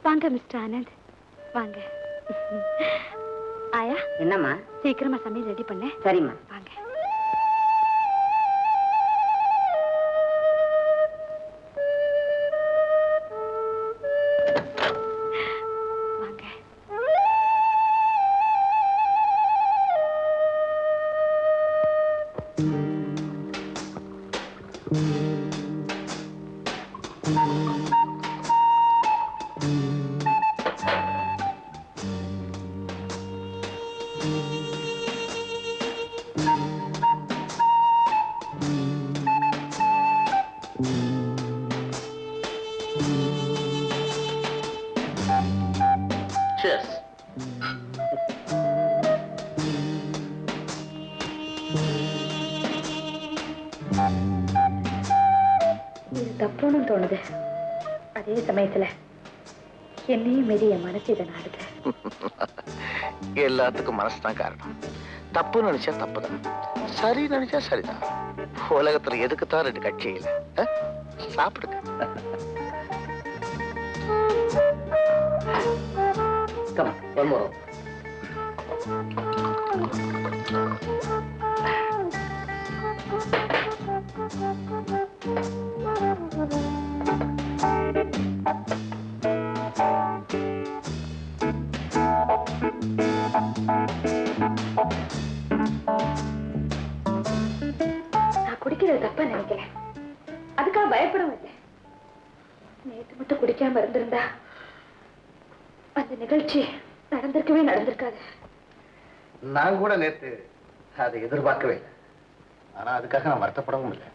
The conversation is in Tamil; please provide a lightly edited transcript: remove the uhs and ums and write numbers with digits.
வாங்க மிஸ்டர் ஆனந்த், வாங்க. ஆயா, என்னம்மா? சீக்கிரமா சமையல் ரெடி பண்ண. சரிம்மா. வாங்க. வாங்க. Cheers. இது தப்புன்னு தோணுது. அதே சமயத்துல என்னையும் மீறி என் மனசு இதை நாடுது. எல்லாத்துக்கும் மனசுதான் காரணம். தப்பு நினைச்சா தப்புதான், சரி நினைச்சா சரிதான். உலகத்துல எதுக்குத்தான் ரெண்டு கட்சி இல்லை? சாப்பிடுங்க. Come on, one more. நான் குடிக்கிறது தப்பா நினைக்கிறேன். அதுக்காக பயப்படவும் இல்லை. நேற்று மட்டும் குடிக்காம இருந்திருந்தா அந்த நிகழ்ச்சி நடந்திருக்காது. நான் கூட நேத்து அதை எதிர்பார்க்கவே இல்லை. ஆனா அதுக்காக நான் வருத்தப்படவும் இல்லை.